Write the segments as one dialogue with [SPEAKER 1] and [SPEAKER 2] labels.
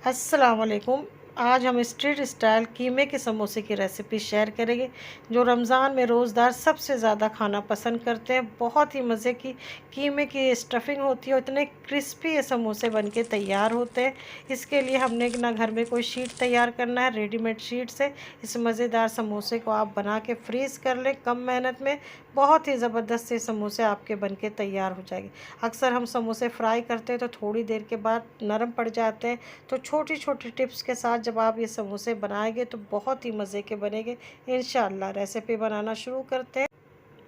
[SPEAKER 1] अस्सलाम वालेकुम। आज हम स्ट्रीट स्टाइल कीमे के समोसे की रेसिपी शेयर करेंगे जो रमज़ान में रोज़दार सबसे ज़्यादा खाना पसंद करते हैं। बहुत ही मज़े की कीमे की स्टफिंग होती है, इतने क्रिस्पी ये समोसे बनके तैयार होते हैं। इसके लिए हमने ना घर में कोई शीट तैयार करना है, रेडीमेड शीट से इस मज़ेदार समोसे को आप बना के फ्रीज़ कर लें। कम मेहनत में बहुत ही ज़बरदस्त से समोसे आपके बनके तैयार हो जाएंगे। अक्सर हम समोसे फ्राई करते हैं तो थोड़ी देर के बाद नरम पड़ जाते हैं, तो छोटी छोटी टिप्स के साथ जब आप ये समोसे बनाएंगे तो बहुत ही मज़े के बनेंगे इंशाअल्लाह। रेसिपी बनाना शुरू करते हैं।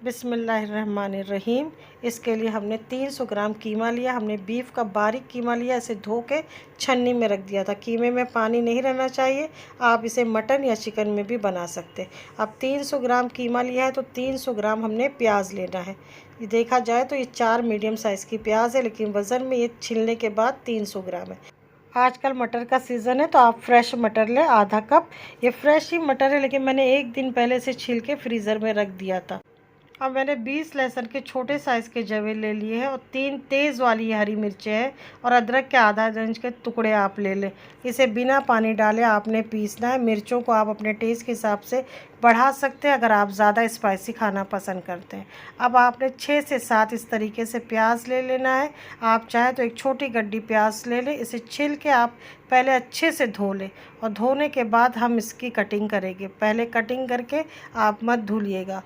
[SPEAKER 1] बिस्मिल्लाहिर्रहमानिर्रहीम। इसके लिए हमने 300 ग्राम कीमा लिया। हमने बीफ का बारीक कीमा लिया, इसे धो के छन्नी में रख दिया था। कीमे में पानी नहीं रहना चाहिए। आप इसे मटन या चिकन में भी बना सकते हैं। अब 300 ग्राम कीमा लिया है तो 300 ग्राम हमने प्याज लेना है। ये देखा जाए तो ये 4 मीडियम साइज़ की प्याज है, लेकिन वज़न में ये छिलने के बाद 300 ग्राम है। आजकल मटर का सीज़न है तो आप फ्रेश मटर लें, आधा कप। ये फ्रेश ही मटर है, लेकिन मैंने एक दिन पहले से छील के फ्रीज़र में रख दिया था। अब मैंने 20 लहसुन के छोटे साइज़ के जवे ले लिए हैं और 3 तेज़ वाली हरी मिर्चें हैं और अदरक के आधा इंच के टुकड़े आप ले लें। इसे बिना पानी डाले आपने पीसना है। मिर्चों को आप अपने टेस्ट के हिसाब से बढ़ा सकते हैं अगर आप ज़्यादा स्पाइसी खाना पसंद करते हैं। अब आपने 6 से 7 इस तरीके से प्याज ले लेना है। आप चाहे तो एक छोटी गड्डी प्याज ले लें। इसे छिल के आप पहले अच्छे से धो लें और धोने के बाद हम इसकी कटिंग करेंगे। पहले कटिंग करके आप मत धुलिएगा।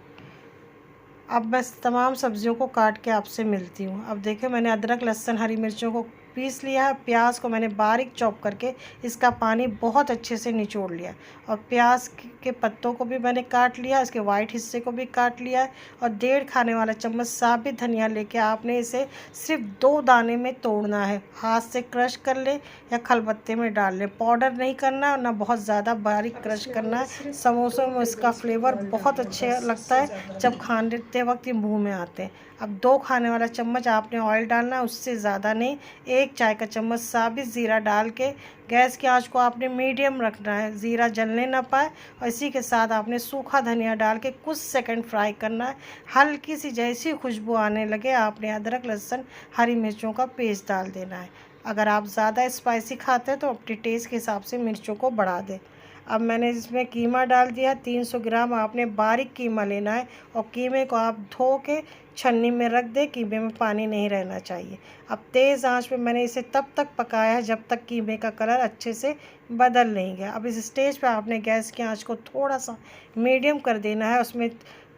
[SPEAKER 1] अब मैं तमाम सब्जियों को काट के आपसे मिलती हूँ। अब देखिए, मैंने अदरक लहसुन हरी मिर्चों को पीस लिया है। प्याज को मैंने बारीक चॉप करके इसका पानी बहुत अच्छे से निचोड़ लिया और प्याज के पत्तों को भी मैंने काट लिया, इसके वाइट हिस्से को भी काट लिया है। और 1.5 खाने वाला चम्मच साबित धनिया लेके आपने इसे सिर्फ 2 दाने में तोड़ना है। हाथ से क्रश कर ले या खलबत्ते में डाल ले। पाउडर नहीं करना है, ना बहुत ज़्यादा बारीक क्रश करना है। समोसों में इसका फ्लेवर बहुत अच्छा लगता है जब खाने वक्त ये मुँह में आते हैं। अब 2 खाने वाला चम्मच आपने ऑयल डालना है, उससे ज़्यादा नहीं। 1 चाय का चम्मच साबित ज़ीरा डाल के गैस की आंच को आपने मीडियम रखना है, ज़ीरा जलने ना पाए। और इसी के साथ आपने सूखा धनिया डाल के कुछ सेकंड फ्राई करना है। हल्की सी जैसी खुशबू आने लगे आपने अदरक लहसुन हरी मिर्चों का पेस्ट डाल देना है। अगर आप ज़्यादा स्पाइसी खाते हैं तो अपने टेस्ट के हिसाब से मिर्चों को बढ़ा दें। अब मैंने इसमें कीमा डाल दिया। 300 ग्राम आपने बारीक कीमा लेना है और कीमे को आप धो के छन्नी में रख दें। कीमे में पानी नहीं रहना चाहिए। अब तेज़ आंच पे मैंने इसे तब तक पकाया है जब तक कीमे का कलर अच्छे से बदल नहीं गया। अब इस स्टेज पे आपने गैस की आंच को थोड़ा सा मीडियम कर देना है। उसमें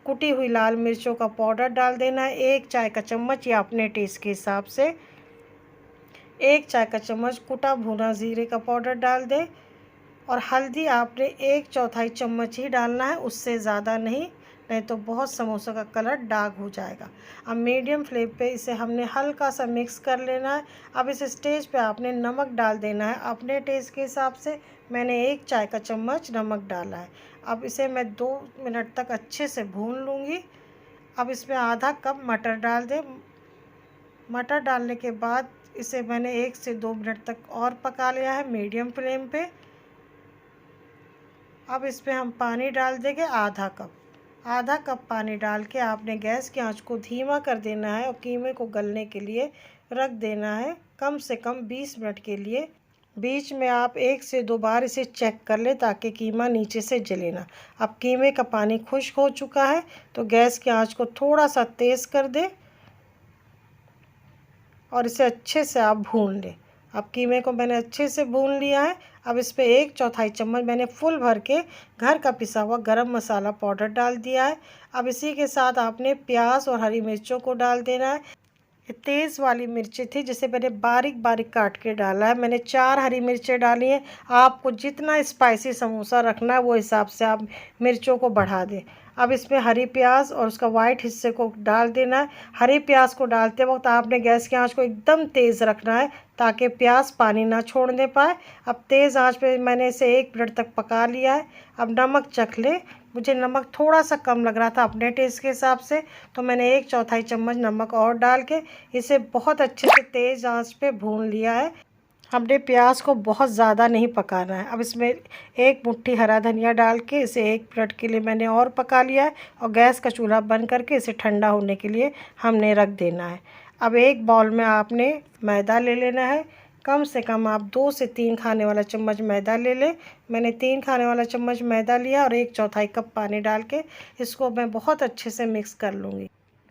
[SPEAKER 1] कुटी हुई लाल मिर्चों का पाउडर डाल देना है, 1 चाय का चम्मच, या अपने टेस्ट के हिसाब से 1 चाय का चम्मच कुटा भुना ज़ीरे का पाउडर डाल दें। और हल्दी आपने 1/4 चम्मच ही डालना है, उससे ज़्यादा नहीं, नहीं तो बहुत समोसा का कलर डार्क हो जाएगा। अब मीडियम फ्लेम पे इसे हमने हल्का सा मिक्स कर लेना है। अब इस स्टेज पे आपने नमक डाल देना है अपने टेस्ट के हिसाब से। मैंने 1 चाय का चम्मच नमक डाला है। अब इसे मैं 2 मिनट तक अच्छे से भून लूँगी। अब इसमें आधा कप मटर डाल दें। मटर डालने के बाद इसे मैंने 1 से 2 मिनट तक और पका लिया है मीडियम फ्लेम पे। अब इसमें हम पानी डाल देंगे, आधा कप पानी डाल के आपने गैस की आंच को धीमा कर देना है और कीमे को गलने के लिए रख देना है कम से कम 20 मिनट के लिए। बीच में आप 1 से 2 बार इसे चेक कर लें ताकि कीमा नीचे से जले ना। अब कीमे का पानी खुश्क हो चुका है तो गैस की आंच को थोड़ा सा तेज़ कर दें और इसे अच्छे से आप भून लें। अब कीमे को मैंने अच्छे से भून लिया है। अब इस पर 1/4 चम्मच मैंने फुल भर के घर का पिसा हुआ गरम मसाला पाउडर डाल दिया है। अब इसी के साथ आपने प्याज और हरी मिर्चों को डाल देना है। ये तेज़ वाली मिर्ची थी जिसे मैंने बारीक बारीक काट के डाला है। मैंने 4 हरी मिर्चें डाली हैं। आपको जितना स्पाइसी समोसा रखना है वो हिसाब से आप मिर्चों को बढ़ा दें। अब इसमें हरी प्याज और उसका वाइट हिस्से को डाल देना है। हरी प्याज को डालते वक्त आपने गैस की आंच को एकदम तेज़ रखना है ताकि प्याज पानी ना छोड़ने पाए। अब तेज़ आंच पे मैंने इसे 1 मिनट तक पका लिया है। अब नमक चख लें। मुझे नमक थोड़ा सा कम लग रहा था अपने टेस्ट के हिसाब से, तो मैंने 1/4 चम्मच नमक और डाल के इसे बहुत अच्छे से तेज़ आंच पे भून लिया है। हमने प्याज को बहुत ज़्यादा नहीं पकाना है। अब इसमें 1 मुट्ठी हरा धनिया डाल के इसे 1 मिनट के लिए मैंने और पका लिया है और गैस का चूल्हा बंद करके इसे ठंडा होने के लिए हमने रख देना है। अब एक बाउल में आपने मैदा ले लेना है। कम से कम आप 2 से 3 खाने वाला चम्मच मैदा ले लें। मैंने 3 खाने वाला चम्मच मैदा लिया और 1/4 कप पानी डाल के इसको मैं बहुत अच्छे से मिक्स कर लूँगी।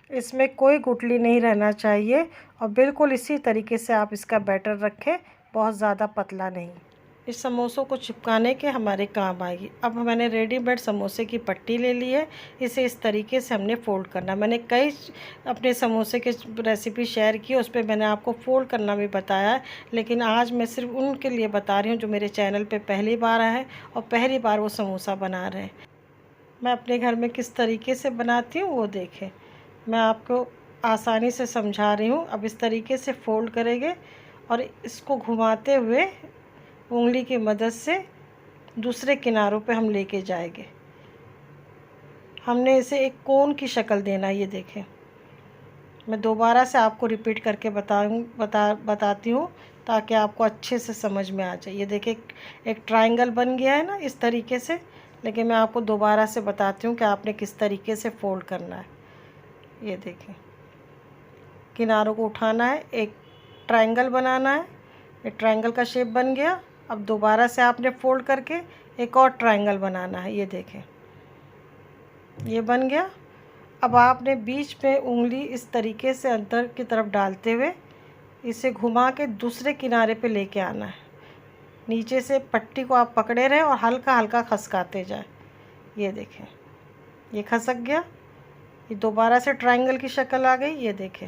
[SPEAKER 1] इसमें कोई गुठली नहीं रहना चाहिए और बिल्कुल इसी तरीके से आप इसका बैटर रखें, बहुत ज़्यादा पतला नहीं। इस समोसों को चिपकाने के हमारे काम आएगी। अब मैंने रेडीमेड समोसे की पट्टी ले ली है, इसे इस तरीके से हमने फ़ोल्ड करना। मैंने कई अपने समोसे के रेसिपी शेयर की, उस पर मैंने आपको फ़ोल्ड करना भी बताया है, लेकिन आज मैं सिर्फ उनके लिए बता रही हूँ जो मेरे चैनल पे पहली बार आए हैं और पहली बार वो समोसा बना रहे हैं। मैं अपने घर में किस तरीके से बनाती हूँ वो देखें, मैं आपको आसानी से समझा रही हूँ। अब इस तरीके से फ़ोल्ड करेंगे और इसको घुमाते हुए उंगली की मदद से दूसरे किनारों पे हम लेके जाएंगे। हमने इसे एक कोन की शक्ल देना है। ये देखें, मैं दोबारा से आपको रिपीट करके बताती हूँ ताकि आपको अच्छे से समझ में आ जाए। ये देखें, एक ट्रायंगल बन गया है ना इस तरीके से, लेकिन मैं आपको दोबारा से बताती हूँ कि आपने किस तरीके से फ़ोल्ड करना है। ये देखें, किनारों को उठाना है, एक ट्रायंगल बनाना है, ये ट्रायंगल का शेप बन गया। अब दोबारा से आपने फ़ोल्ड करके एक और ट्रायंगल बनाना है। ये देखें, ये बन गया। अब आपने बीच में उंगली इस तरीके से अंदर की तरफ डालते हुए इसे घुमा के दूसरे किनारे पे लेके आना है। नीचे से पट्टी को आप पकड़े रहें और हल्का हल्का खसकाते जाए। ये देखें, ये खसक गया। ये दोबारा से ट्रायंगल की शक्ल आ गई। ये देखें,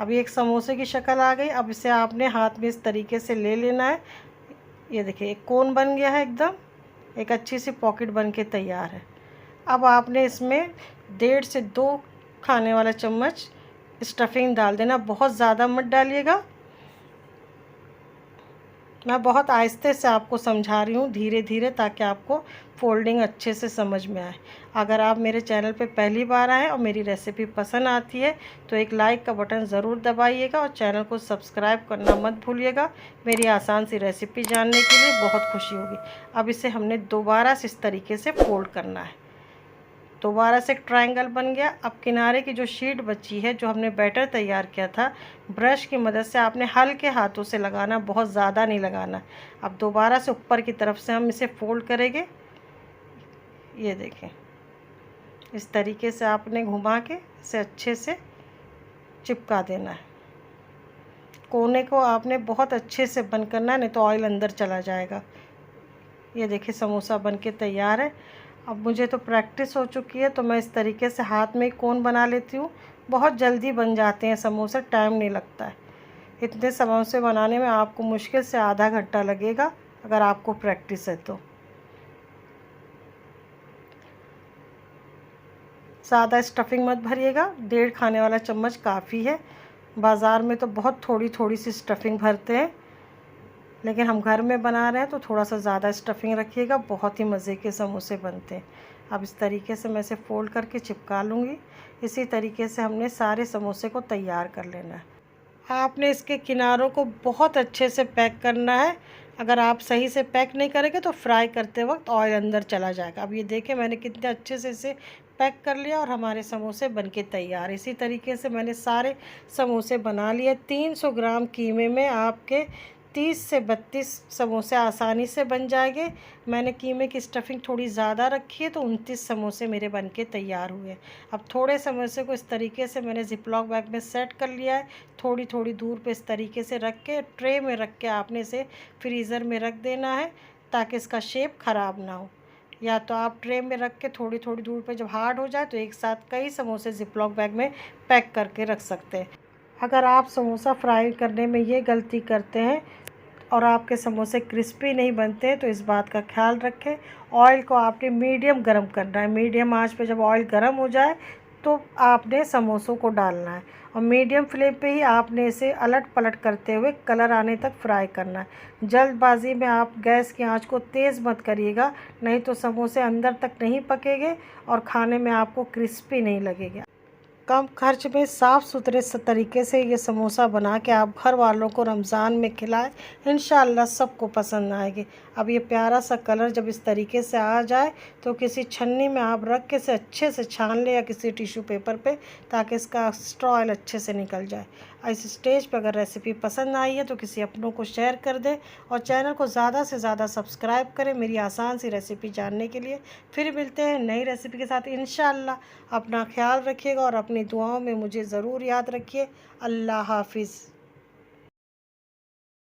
[SPEAKER 1] अभी एक समोसे की शक्ल आ गई। अब इसे आपने हाथ में इस तरीके से ले लेना है। ये देखिए, एक कोन बन गया है एकदम, एक अच्छी सी पॉकेट बन के तैयार है। अब आपने इसमें 1.5 से 2 खाने वाला चम्मच स्टफिंग डाल देना, बहुत ज़्यादा मत डालिएगा। मैं बहुत आहिस्ते से आपको समझा रही हूँ, धीरे धीरे, ताकि आपको फोल्डिंग अच्छे से समझ में आए। अगर आप मेरे चैनल पे पहली बार आए और मेरी रेसिपी पसंद आती है तो एक लाइक का बटन ज़रूर दबाइएगा और चैनल को सब्सक्राइब करना मत भूलिएगा। मेरी आसान सी रेसिपी जानने के लिए बहुत खुशी होगी। अब इसे हमने दोबारा से इस तरीके से फोल्ड करना है। दोबारा से एक ट्रायंगल बन गया। अब किनारे की जो शीट बची है, जो हमने बैटर तैयार किया था, ब्रश की मदद से आपने हल्के हाथों से लगाना, बहुत ज़्यादा नहीं लगाना। अब दोबारा से ऊपर की तरफ से हम इसे फोल्ड करेंगे। ये देखें, इस तरीके से आपने घुमा के इसे अच्छे से चिपका देना है। कोने को आपने बहुत अच्छे से बंद करना है, नहीं तो ऑयल अंदर चला जाएगा। ये देखिए, समोसा बन के तैयार है। अब मुझे तो प्रैक्टिस हो चुकी है, तो मैं इस तरीके से हाथ में कोन बना लेती हूँ। बहुत जल्दी बन जाते हैं समोसे, टाइम नहीं लगता है। इतने समोसे बनाने में आपको मुश्किल से आधा घंटा लगेगा अगर आपको प्रैक्टिस है तो। ज़्यादा स्टफिंग मत भरिएगा, 1.5 खाने वाला चम्मच काफ़ी है। बाज़ार में तो बहुत थोड़ी थोड़ी सी स्टफिंग भरते हैं, लेकिन हम घर में बना रहे हैं तो थोड़ा सा ज़्यादा स्टफिंग रखिएगा, बहुत ही मज़े के समोसे बनते हैं। अब इस तरीके से मैं इसे फ़ोल्ड करके चिपका लूँगी। इसी तरीके से हमने सारे समोसे को तैयार कर लेना है। आपने इसके किनारों को बहुत अच्छे से पैक करना है। अगर आप सही से पैक नहीं करेंगे तो फ्राई करते वक्त ऑयल अंदर चला जाएगा। अब ये देखें, मैंने कितने अच्छे से इसे पैक कर लिया और हमारे समोसे बनके तैयार। इसी तरीके से मैंने सारे समोसे बना लिए। 300 ग्राम कीमे में आपके 30 से 32 समोसे आसानी से बन जाएंगे। मैंने कीमे की स्टफिंग थोड़ी ज़्यादा रखी है तो 29 समोसे मेरे बनके तैयार हुए। अब थोड़े समोसे को इस तरीके से मैंने ज़िपलॉक बैग में सेट कर लिया है। थोड़ी थोड़ी दूर पे इस तरीके से रख के ट्रे में रख के आपने इसे फ्रीज़र में रख देना है, ताकि इसका शेप ख़राब ना हो। या तो आप ट्रे में रख के थोड़ी थोड़ी दूर पे जब हार्ड हो जाए तो एक साथ कई समोसे ज़िपलॉक बैग में पैक करके रख सकते हैं। अगर आप समोसा फ्राई करने में ये गलती करते हैं और आपके समोसे क्रिस्पी नहीं बनते हैं तो इस बात का ख्याल रखें। ऑयल को आपने मीडियम गरम करना है। मीडियम आंच पे जब ऑयल गरम हो जाए तो आपने समोसों को डालना है और मीडियम फ्लेम पे ही आपने इसे अलट पलट करते हुए कलर आने तक फ्राई करना है। जल्दबाजी में आप गैस की आंच को तेज़ मत करिएगा, नहीं तो समोसे अंदर तक नहीं पकेंगे और खाने में आपको क्रिस्पी नहीं लगेगा। कम खर्च में साफ़ सुथरे तरीके से ये समोसा बना के आप घर वालों को रमज़ान में खिलाएं, इंशाअल्लाह सबको पसंद आएगी। अब ये प्यारा सा कलर जब इस तरीके से आ जाए तो किसी छन्नी में आप रख के इसे अच्छे से छान लें या किसी टिश्यू पेपर पे, ताकि इसका एक्स्ट्रा ऑयल अच्छे से निकल जाए। इस स्टेज पर अगर रेसिपी पसंद आई है तो किसी अपनों को शेयर कर दें और चैनल को ज़्यादा से ज़्यादा सब्सक्राइब करें मेरी आसान सी रेसिपी जानने के लिए। फिर मिलते हैं नई रेसिपी के साथ इंशाअल्लाह। अपना ख्याल रखिएगा और अपनी दुआओं में मुझे ज़रूर याद रखिए। अल्लाह हाफिज़।